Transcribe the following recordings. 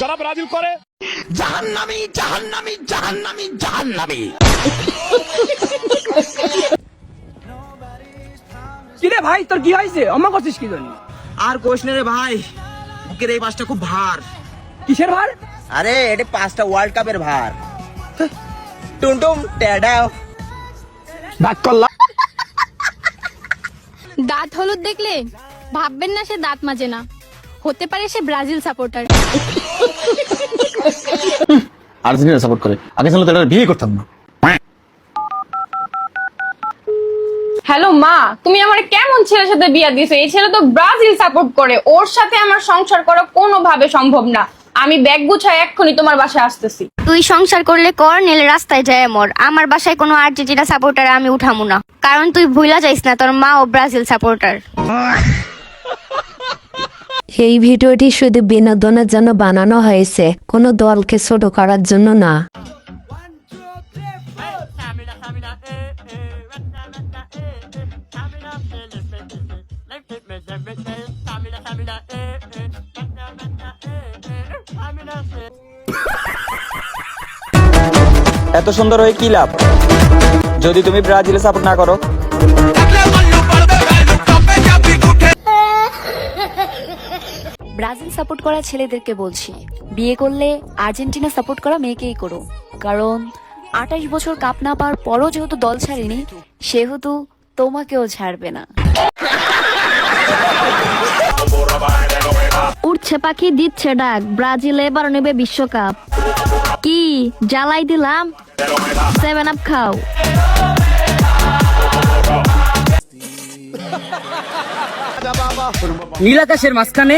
যারা ব্রাজিল করে জাহান্নামী জাহান্নামী জাহান্নামী জাহান্নামী। কিরে ভাই তোর কি হয়েছে? অম্মা করছিস কি জানি? আর কোশ রে ভাই, বুকের এই পাঁচটা খুব ভার। কিসের ভার? আরে এটা 5টা ওয়ার্ল্ড কাপের ভার। টুনটুম টেডাও ডাক করলা। দাঁত হলুদ দেখলে ভাববেন না সে দাঁত মাজে না, হতে পারে সে ব্রাজিল সাপোর্টার। আর্জেন্টিনা সাপোর্ট করে, আগে জানলে তো এটা বিয়ে করতাম না। হ্যালো মা, তুমি আমার কেমন ছেলের সাথে বিয়ে দিয়েছো? এই ছেলে তো ব্রাজিল সাপোর্ট করে, ওর সাথে আমার সংসার করা কোনোভাবে সম্ভব না। আমি ব্যাগ গুছাই এক্ষুনি তোমার বাসায় আসতেছি। তুই সংসার করলে কর, নেলে রাস্তায় যায় মর। আমার বাসায় কোনো আর্জেন্টিনা সাপোর্টার আমি উঠামু না, কারণ তুই ভুলা যাইস না তোর মা ও ব্রাজিল সাপোর্টার। এই ভিডিওটি শুধু বিনোদনের জন্য বানানো হয়েছে, কোনো দলকে ছোট করার জন্য না। এত সুন্দর হয়ে কি লাভ যদি তুমি ব্রাজিলে সাপোর্ট না করো? ব্রাজিল সাপোর্ট করা ছেলেদেরকে বলছি, বিয়ে করলে আর্জেন্টিনা সাপোর্ট করা মেয়েকেই করো, কারণ 28 বছর কাপ না পাওয়ার পরও যেহেতু দল ছাড়েনি, সেহেতু তোমাকেও ছাড়বে না। উঠছে পাখি দিচ্ছে ডাক, ব্রাজিল এবার নেবে বিশ্বকাপ। কি জ্বালাই দিলাম, 7 আপ খাও। নীল আকাশের মাঝখানে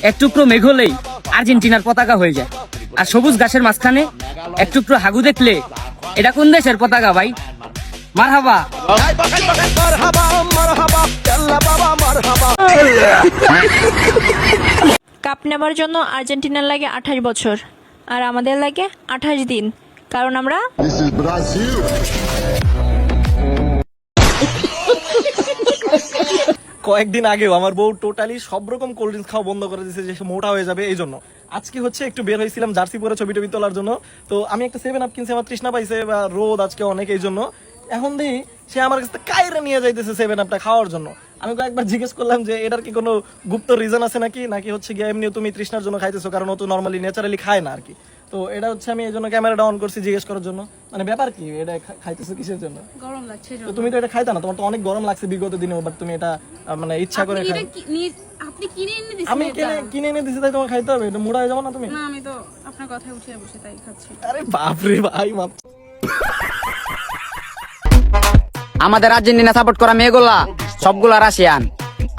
এক টুকরো মেঘ হলেই আর্জেন্টিনার পতাকা হয়ে যায়, আর সবুজ গাছের মাঝখানে এক টুকরো হাগু দেখলে এটা কোন দেশের পতাকা ভাই? মারহাবা। কাপ নেবার জন্য আর্জেন্টিনার লাগে 28 বছর, আর আমাদের লাগে 28 দিন, কারণ আমরা কয়েকদিন আগেও আমার বউ টোটালি সব রকম কোল্ড ড্রিঙ্কস খাওয়া বন্ধ করে দিয়েছে যে সে মোটা হয়ে যাবে। এই জন্য আজকে হচ্ছে একটু বের হয়েছিলাম জার্সি পরে ছবি টবি তোলার জন্য। তো আমি একটা 7 আপ কিনছি, আমার তৃষ্ণা পাইছে বা রোদ আজকে অনেক, এই জন্য এখন দেখি সে আমার কাছে কাইরে নিয়ে যাইতেছে 7 আপটা খাওয়ার জন্য। আমি কয়েকবার জিজ্ঞেস করলাম যে এটার কি কোনো গুপ্ত রিজন আছে নাকি, নাকি হচ্ছে গিয়ে এমনি তুমি তৃষ্ণার জন্য খাইতেছো, কারণ ও তো নর্মালি ন্যাচারালি খায় না আর কি। তো এটা হচ্ছে আমি এই জন্য ক্যামেরাটা অন করছি জিজ্ঞেস করার জন্য, মানে ব্যাপার কি, এটা খাইতেছো কিসের জন্য? গরম লাগছে। তো তুমি তো এটা খাইতা না, তোমার তো অনেক গরম লাগছে বিগত দিনে, বাট তুমি এটা মানে ইচ্ছা করে খাই। আপনি কিনে এনে দিয়েছেন? আমি কিনে এনে দিছি তাই তোমার খাইতে হবে? এটা মুড়া হয়ে যাবো না তুমি? না, আমি তো আপনার কথায় উঠে বসে তাই খাচ্ছি। আরে বাপরে ভাই, মাপ। আমাদের আর্জেন্টিনা সাপোর্ট করা মেয়েগুলা সবগুলা রাশিয়ান,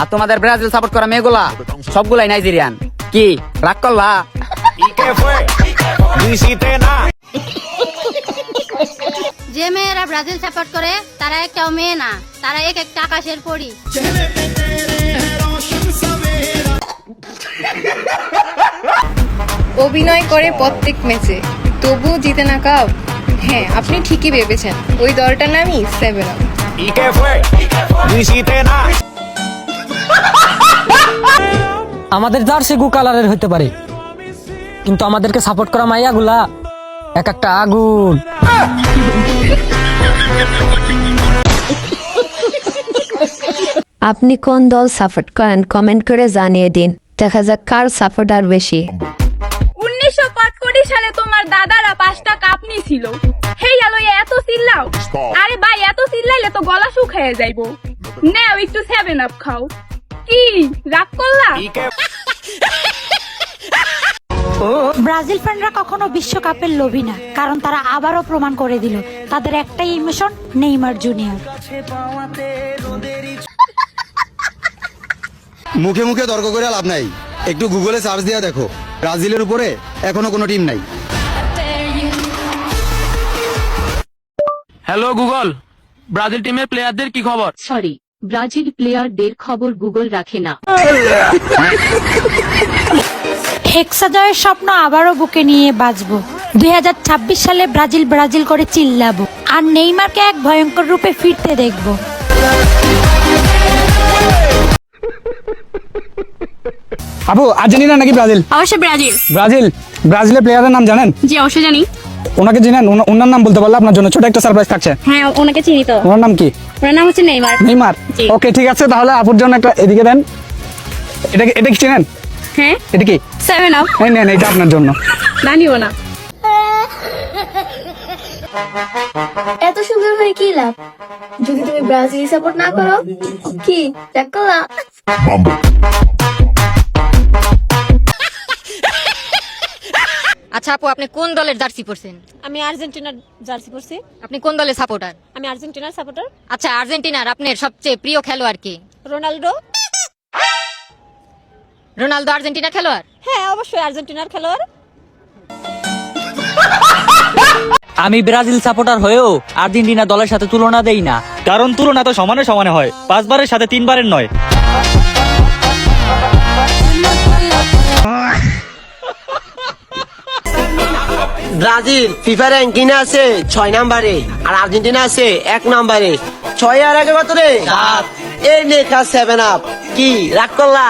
আর তোমাদের ব্রাজিল সাপোর্ট করা মেয়েগুলা সবগুলাই নাইজেরিয়ান। কি রাগ করলা? যে মেয়েরা ব্রাজিল সাপোর্ট করে তারা একটাও মেয়ে না, তারা এক একটা আকাশের পরী। অভিনয় করে প্রত্যেক ম্যাচে, তবুও জিতে না কাপ। হ্যাঁ, আপনি ঠিকই ভেবেছেন, ওই দলটার নামই 7 আপ। আমাদের জার্সি গু কালারের হতে পারে, কিন্তু আমাদেরকে সাপোর্ট করা মাইয়াগুলা এক একটা আগুন। আপনি কোন দল সাপোর্ট করেন কমেন্ট করে জানিয়ে দিন, দেখা যাক কার সাপোর্টার বেশি। 1945 সালে তোমার দাদারা 5টা কাপ নিয়েছিল, হেই আলো এত চিল্লাও? আরে ভাই, এত চিল্লাইলে তো গলা শুকায় যাইবো। নাও একটু 7 আপ খাও। কি রাগ করলা? ব্রাজিল ফ্যানরা কখনো বিশ্বকাপের লোভী না, কারণ তারা আবারও প্রমাণ করে দিল তাদের একটাই ইমোশন, নেইমার জুনিয়র। মুখে মুখে তর্ক করে লাভ নাই, একটু গুগলে সার্চ দিয়ে দেখো, ব্রাজিলের উপরে এখনো কোনো টিম নাই। হ্যালো গুগল, ব্রাজিল টিমের প্লেয়ারদের কি খবর? সরি, ব্রাজিল প্লেয়ারদের খবর গুগল রাখে না। হেক্সা জয়ের স্বপ্ন আবারও বুকে নিয়ে বাঁচবো। 2026 সালে ব্রাজিল ব্রাজিল করে চিল্লাবো, আর নেইমারকে এক ভয়ঙ্কর রূপে ফিরতে দেখবো। আপু আর্জেন্টিনা নাকি ব্রাজিল? অবশ্যই ব্রাজিল। ব্রাজিল। ব্রাজিলের প্লেয়ারের নাম জানেন? জি অবশ্যই জানি। ওনাকে চিনেন? ওনার নাম বলতে পারলে আপনার জন্য ছোট একটা সারপ্রাইজ থাকছে। হ্যাঁ ওনাকে চিনি তো। ওনার নাম কি? ওনার নাম হচ্ছে নেইমার। নেইমার। জি। ওকে ঠিক আছে, তাহলে আপুর জন্য একটা এদিকে দেন। এটা কি চিনেন? হ্যাঁ এটা কি? 7 আপ। এই নেন, এটা আপনার জন্য। না নিও না। এত সুন্দর হয়ে কি লাভ যদি তুমি ব্রাজিল সাপোর্ট না করো? কি দেখ করলা? আচ্ছা আপু, আপনি কোন দলের জার্সি পরছেন? আমি আর্জেন্টিনার জার্সি পরছি। আপনি কোন দলের সাপোর্টার? আমি আর্জেন্টিনার সাপোর্টার। আচ্ছা, আর্জেন্টিনার আপনার সবচেয়ে প্রিয় খেলোয়াড় কে? রোনাল্ডো। রোনালদো আর্জেন্টিনার খেলোয়াড়? হ্যাঁ অবশ্যই আর্জেন্টিনার খেলোয়াড়। আমি ব্রাজিল সাপোর্টার হয়েও আর্জেন্টিনা দলের সাথে তুলনা দেই না, কারণ তুলনা তো সমানে সমানে হয়, 5 বারের সাথে 3 বারের নয়। ব্রাজিল ফিফা র্যাঙ্কিং আছে 6 নম্বরে, আর আর্জেন্টিনা আছে 1 নম্বরে। 6 আর 1 কত রে? 7। এই লেখা 7 আপ। কি রাগ করলা?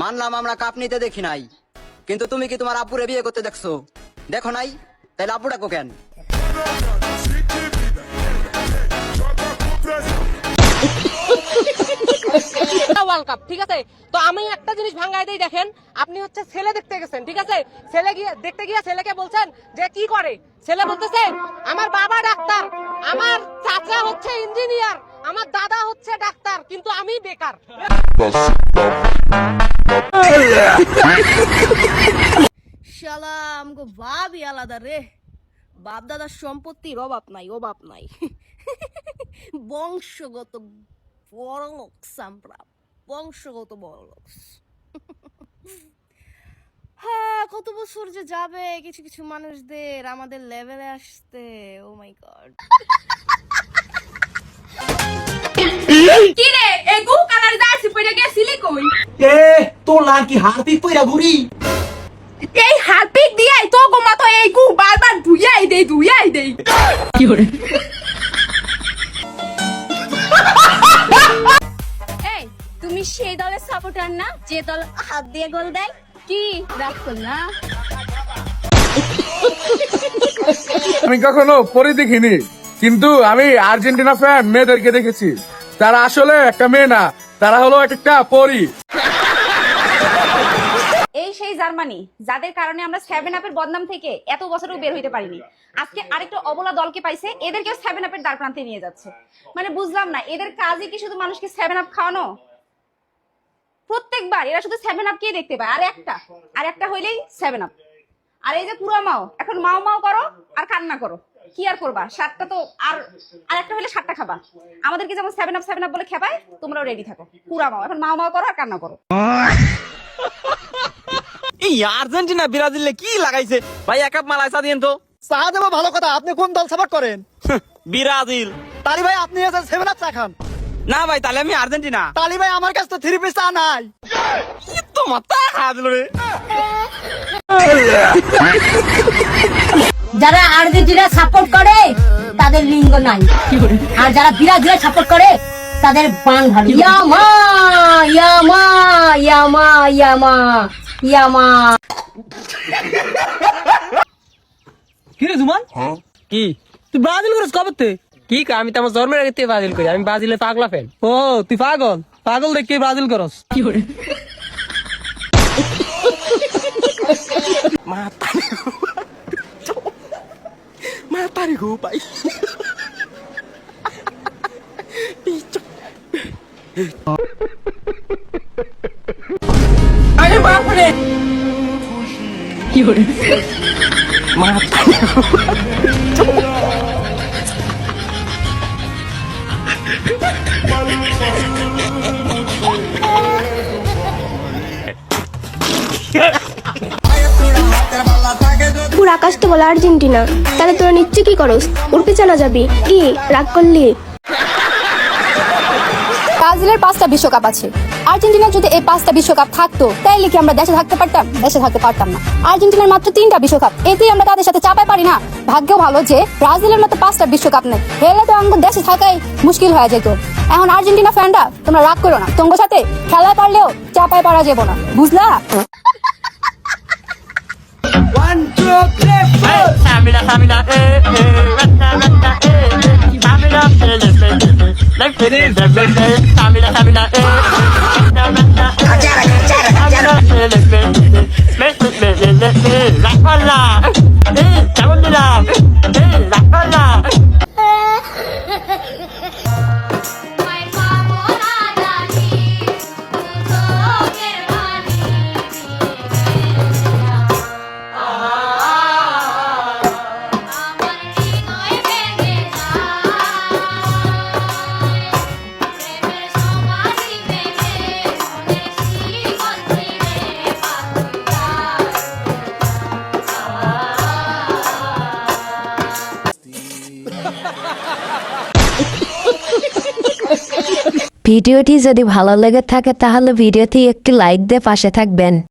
মানলাম আমরা কাপ নিতে দেখি নাই, কিন্তু তুমি কি তোমার আপুরে বিয়ে করতে দেখছো? দেখো নাই? তাহলে আপু ডাকো কেন? ওয়ার্ল্ড কাপ, ঠিক আছে? তো আমি একটা জিনিস ভাঙাই দেই, দেখেন আপনি হচ্ছে ছেলে দেখতে গেছেন, ঠিক আছে? ছেলে গিয়ে দেখতে গিয়ে ছেলেকে বলছেন যে কি করে, ছেলে বলতেছে আমার বাবা ডাক্তার, আমার চাচা হচ্ছে ইঞ্জিনিয়ার, আমার দাদা হচ্ছে ডাক্তার, কিন্তু আমি বেকার। শালা আমগো ভাবই আলাদা রে। বাপ দাদার সম্পত্তির অভাব নাই, অভাব নাই। বংশগত বড়লোক আমরা, বংশগত বড়লোক। হ্যাঁ, কত বছর যে যাবে কিছু কিছু মানুষদের আমাদের লেভেলে আসতে। ও মাই গড। কি রে এই গু কালার জার্সি পরে গেছিলি কই? এ তোর লাল কি হারপিক পয়রা ঘুরি? এই হারপিক দিয়াই তো গো মত এই গু বারবার ধুইয়াই দেই। কি করে? এই তুমি সেই দলের সাপোর্টার না যে দল হাত দিয়ে গোল দেয়? কি রাগ করলা? আমি কখনো পরে দেখিনি, কিন্তু আমি আর্জেন্টিনা ফ্যান মেয়েদেরকে দেখেছি। তারা আসলে একটা মেয়ে না, তারা হলো একটা পরী। এই সেই জার্মানি যাদের কারণে আমরা 7 আপের বদনাম থেকে এত বছরও বের হইতে পারিনি, আজকে আরেকটা অবলা দলকে পাইছে, এদেরকেও 7 আপের দ্বার প্রান্তে নিয়ে যাচ্ছে। মানে বুঝলাম না, এদের কাজই কি শুধু মানুষকে 7 আপ খাওয়ানো? প্রত্যেকবার এরা শুধু 7 আপ কে দেখতে পায়, আর একটা হইলেই 7 আপ। আর এই যে পুরো মাও, এখন মাও মাও করো আর কান্না করো, কি আর করবা? 7টা তো আর একটা হইলে 7টা খাবা। আমাদেরকে যেমন 7 আপ বলে খেপায়, তোমরাও রেডি থাকো। পুরা মাও, এখন মাও মাও করো আর কান্না করো। এই আর্জেন্টিনা ব্রাজিলে কি লাগাইছে ভাই? 1 কাপ মালাই চা দিয়েন তো। চা দেবো ভালো কথা, আপনি কোন দল সাপোর্ট করেন? ব্রাজিল। তালি ভাই আপনি 7 আপ চা খান। না ভাই, তাহলে আমি আর্জেন্টিনা। তালি ভাই আমার কাছে তো 3 পিস চা নাই। তো মাথা খাওয়া দিল রে। যারা আর্জেন্টিনা সাপোর্ট করে তাদের লিঙ্গ নাই, আর যারা ব্রাজিল সাপোর্ট করে তাদের বাং ভালো। ইয়ামা ইয়ামা ইয়ামা ইয়ামা ইয়ামা। কি রে জুমান? কি তুই ব্রাজিল করিস কবে? কি আমি তো আমার জন্মের আগে ব্রাজিল করি, আমি ব্রাজিলের পাগলা ফ্যান। ও তুই পাগল দেখে ব্রাজিল করস? কি করে? মাতারি গো ভাই। আরে বাপ রে, কি করে? পুরো আকাশ তো বলে আর্জেন্টিনা, তাহলে তোরা নিচ্ছে কি করস? ওর পিছনে যাবি কি? রাগ করলি? ব্রাজিলের 5টা বিশ্বকাপ আছে। আর্জেন্টিনার যদি এই 5টা বিশ্বকাপ থাকতো তাইলে কি আমরা দেশে থাকতে পারতাম? দেশে থাকতে পারতাম না। আর্জেন্টিনার মাত্র 3টা বিশ্বকাপ, এতেই আমরা তাদের সাথে চাপাই পারি না। ভাগ্য ভালো যে ব্রাজিলের মতো 5টা বিশ্বকাপ নেই, হেলে তো আমাদের দেশে থাকাই মুশকিল হয়ে যেত। এখন আর্জেন্টিনা ফ্যানরা তোমরা রাগ করো না, তোমার সাথে খেলায় পারলেও চাপায় পারা যাবো না, বুঝলা? ভিডিওটি যদি ভালো লেগে থাকে তাহলে ভিডিওটি একটি লাইক দিয়ে পাশে থাকবেন।